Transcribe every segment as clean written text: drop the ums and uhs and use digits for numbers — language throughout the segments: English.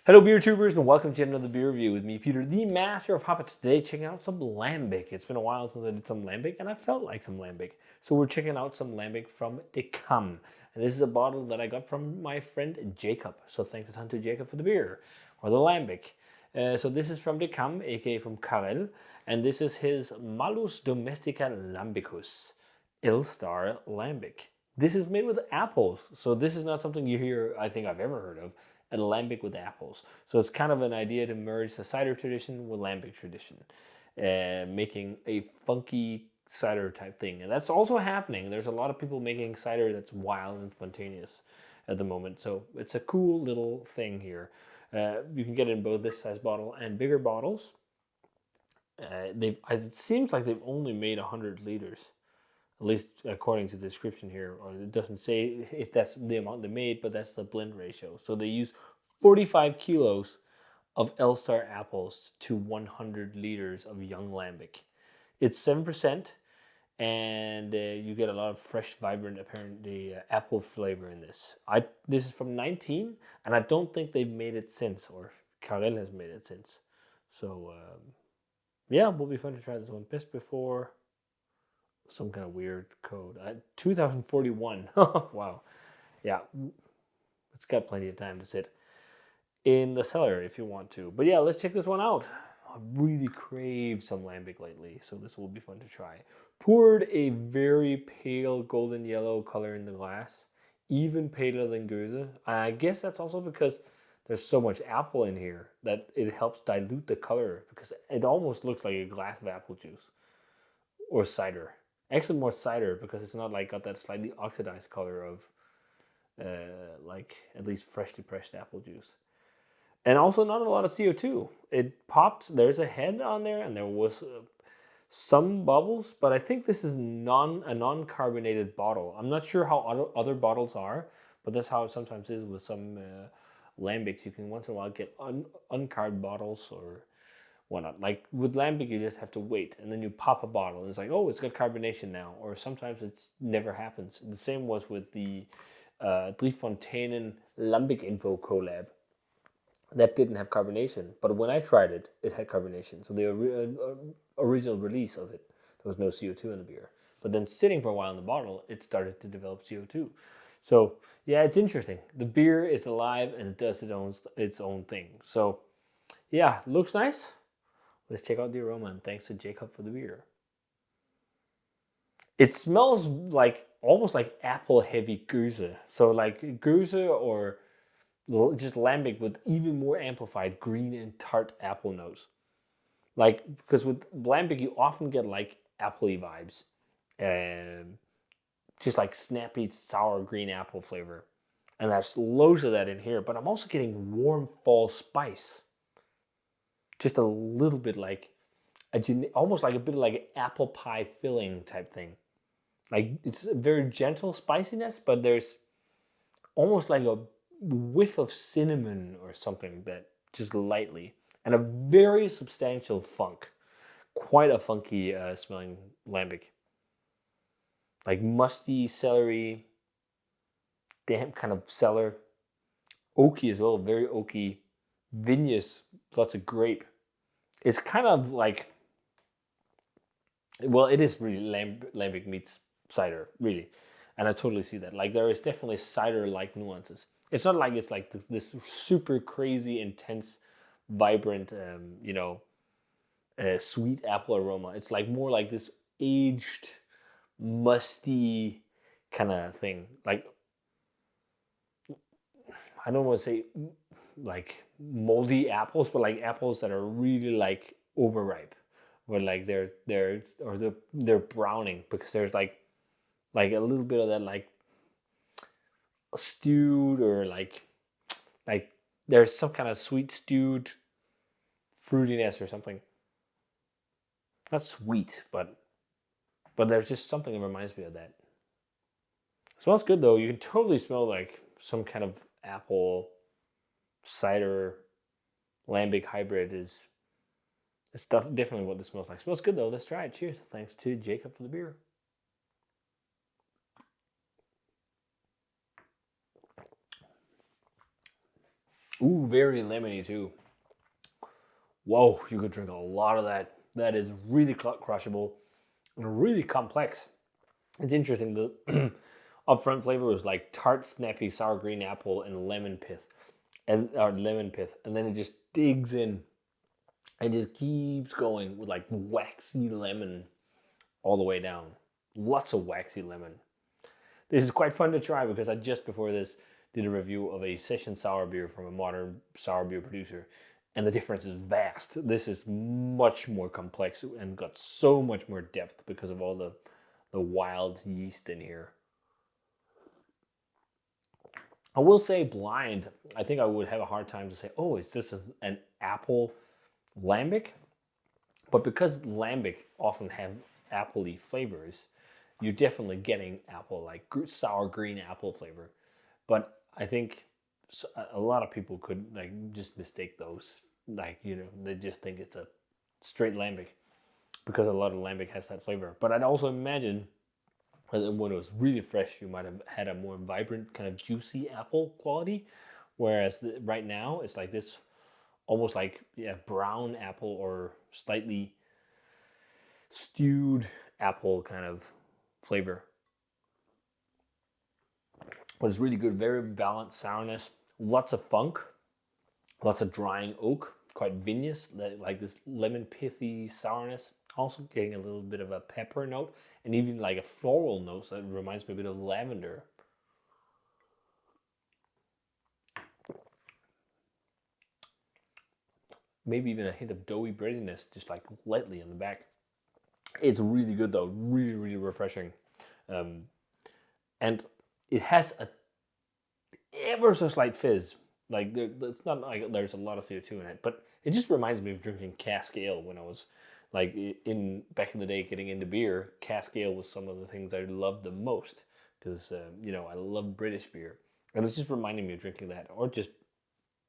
Hello beer tubers and welcome to another beer review with me, Peter, the master of hoppets. Today checking out some Lambic. It's been a while since I did some Lambic and I felt like some Lambic. So we're checking out some Lambic from De Cam. And this is a bottle that I got from my friend Jacob. So thanks a ton to Jacob for the beer, or the Lambic. So this is from De Cam, aka from Karel. And this is his Malus Domestica Lambicus, Elstar Lambic. This is made with apples. So this is not something you hear, I think I've ever heard of. A lambic with apples. So it's kind of an idea to merge the cider tradition with lambic tradition, making a funky cider type thing. And that's also happening. There's a lot of people making cider that's wild and spontaneous at the moment. So it's a cool little thing here. You can get it in both this size bottle and bigger bottles. It seems like they've only made 100 liters, at least according to the description here, or it doesn't say if that's the amount they made, but that's the blend ratio. So they use 45 kilos of Elstar apples to 100 liters of young lambic. It's 7%, and you get a lot of fresh, vibrant, apparently apple flavor in this. This is from 19, and I don't think they've made it since, or Karel has made it since. So yeah, will be fun to try this one. Best before some kind of weird code. 2041. Wow. Yeah, it's got plenty of time to sit in the cellar if you want to. But yeah, let's check this one out. I really crave some lambic lately, so this will be fun to try. Poured a very pale golden yellow color in the glass, even paler than Geuze. I guess that's also because there's so much apple in here that it helps dilute the color, because it almost looks like a glass of apple juice or cider. Actually, more cider, because it's not like got that slightly oxidized color of like at least freshly pressed apple juice. And also not a lot of CO2. It popped. There's a head on there, and there was some bubbles, but I think this is a non-carbonated bottle. I'm not sure how other bottles are, but that's how it sometimes is with some lambics. You can once in a while get uncarb bottles or whatnot. Like with lambic, you just have to wait, and then you pop a bottle, and it's like, oh, it's got carbonation now. Or sometimes it never happens. The same was with the Driefonteinen Lambic Info collab. That didn't have carbonation, but when I tried it, it had carbonation. So the original release of it, there was no CO2 in the beer. But then sitting for a while in the bottle, it started to develop CO2. So yeah, it's interesting. The beer is alive and it does its own thing. So yeah, looks nice. Let's check out the aroma, and thanks to Jacob for the beer. It smells like almost like apple heavy Geuze. So like Geuze or just lambic with even more amplified green and tart apple notes. Like, because with lambic you often get like appley vibes, and just like snappy sour green apple flavor, and there's loads of that in here. But I'm also getting warm fall spice, just a little bit like almost like a bit like an apple pie filling type thing. Like it's a very gentle spiciness, but there's almost like a whiff of cinnamon or something, that just lightly, and a very substantial funk. Quite a funky smelling lambic. Like musty celery, damp kind of cellar. Oaky as well, very oaky. Vinous, lots of grape. It's kind of like, well, it is really lambic meets cider, really. And I totally see that. Like, there is definitely cider-like nuances. It's not like it's like this super crazy, intense, vibrant, sweet apple aroma. It's like more like this aged, musty kind of thing. Like, I don't want to say like moldy apples, but like apples that are really like overripe, where like they're browning, because there's like a little bit of that like stewed, or like there's some kind of sweet stewed fruitiness or something. Not sweet, but there's just something that reminds me of that. It smells good though. You can totally smell like some kind of apple cider lambic hybrid is. It's definitely what this smells like. It smells good though. Let's try it. Cheers. Thanks to Jacob for the beer. Ooh, very lemony too. Whoa, you could drink a lot of that. That is really crushable and really complex. It's interesting. The upfront flavor was like tart, snappy, sour green apple, and lemon pith, and then it just digs in and just keeps going with like waxy lemon all the way down. Lots of waxy lemon. This is quite fun to try because I just before this did a review of a session sour beer from a modern sour beer producer, and the difference is vast. This is much more complex and got so much more depth because of all the wild yeast in here. I will say blind, I think I would have a hard time to say, oh, is this an apple lambic? But because lambic often have appley flavors, you're definitely getting apple, like sour green apple flavor. But I think a lot of people could like just mistake those. Like, they just think it's a straight lambic because a lot of lambic has that flavor. But I'd also imagine that when it was really fresh, you might have had a more vibrant, kind of juicy apple quality. Whereas right now, it's like this almost like brown apple or slightly stewed apple kind of flavor. But it's really good, very balanced sourness, lots of funk, lots of drying oak, quite vinous, like this lemon pithy sourness. Also getting a little bit of a pepper note and even like a floral note, so it reminds me a bit of lavender. Maybe even a hint of doughy breadiness, just like lightly on the back. It's really good though, really, really refreshing. And it has a ever so slight fizz. Like it's not like there's a lot of CO2 in it, but it just reminds me of drinking cask ale when I was like in back in the day getting into beer. Cask ale was some of the things I loved the most because I love British beer, and it's just reminding me of drinking that, or just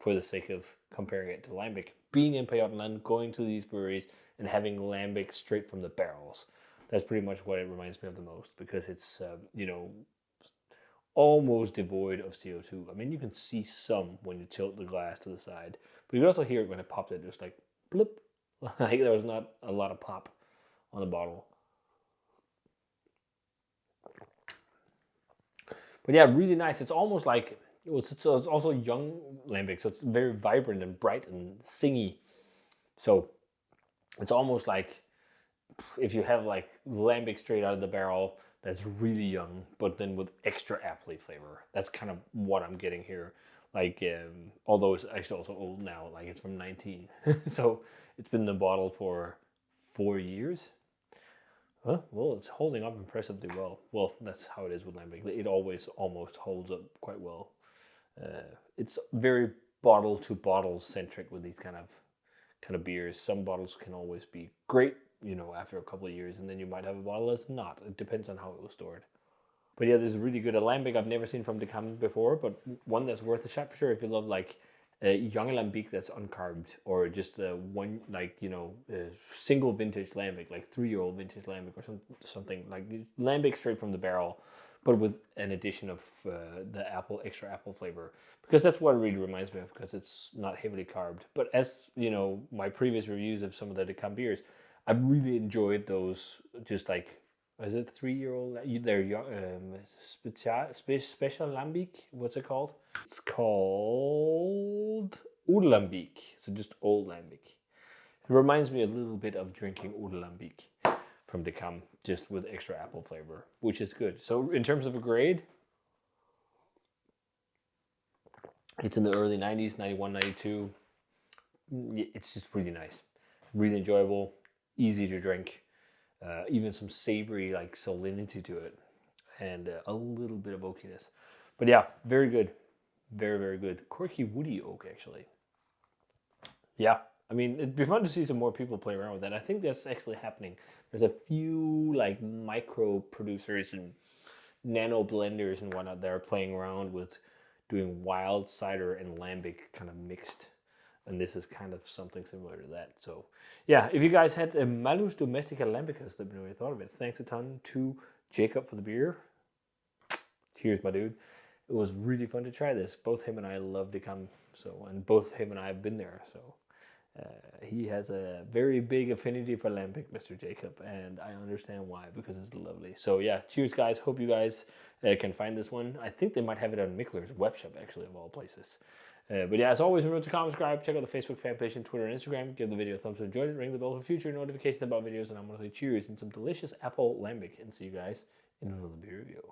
for the sake of comparing it to lambic. Being in Pajottenland, going to these breweries and having lambic straight from the barrels. That's pretty much what it reminds me of the most because it's almost devoid of CO2. I mean, you can see some when you tilt the glass to the side, but you can also hear it when it popped it, just like blip. Like there was not a lot of pop on the bottle. But yeah, really nice. It's almost like it's also young lambic, so it's very vibrant and bright and singy. So it's almost like if you have like lambic straight out of the barrel that's really young, but then with extra appley flavor. That's kind of what I'm getting here. Like, although it's actually also old now, like it's from 19. So it's been in the bottle for 4 years. Huh? Well, it's holding up impressively well. Well, that's how it is with lambic. It always almost holds up quite well. It's very bottle to bottle centric with these kind of beers. Some bottles can always be great, after a couple of years, and then you might have a bottle that's not. It depends on how it was stored. But yeah, this is really good. A lambic I've never seen from De Cam before, but one that's worth a shot for sure if you love like a young lambic that's uncarbed, or just one like single vintage lambic, like 3-year-old vintage lambic or something like lambic straight from the barrel, but with an addition of the extra apple flavor, because that's what it really reminds me of, because it's not heavily carbed. But as my previous reviews of some of the De Cam beers, I've really enjoyed those. Just like, is it 3-year-old? They're young, special lambic. What's it called? It's called Lambic. So just old lambic. It reminds me a little bit of drinking Lambic from De Cam, just with extra apple flavor, which is good. So in terms of a grade, it's in the early 90s, 91, 92. It's just really nice, really enjoyable, easy to drink. Even some savory like salinity to it, and a little bit of oakiness. But yeah, very good, very, very good. Quirky woody oak, actually. Yeah, I mean, it'd be fun to see some more people play around with that. I think that's actually happening. There's a few like micro producers and nano blenders and whatnot that are playing around with doing wild cider and lambic kind of mixed. And this is kind of something similar to that. So yeah, if you guys had a Malus Domestica Lambicus, let me know what you thought of it. Thanks a ton to Jacob for the beer. Cheers, my dude. it was really fun to try this. Both him and I love De Cam, so, and both him and I have been there, so. He has a very big affinity for Lambic, Mr. Jacob, and I understand why, because it's lovely. So yeah, cheers guys. Hope you guys can find this one. I think they might have it on Mickler's web shop, actually, of all places. But yeah, as always, remember to comment, subscribe, check out the Facebook fan page and Twitter and Instagram. Give the video a thumbs up, enjoyed it, ring the bell for future notifications about videos, and I'm going to say cheers and some delicious apple Lambic, and see you guys in another beer review.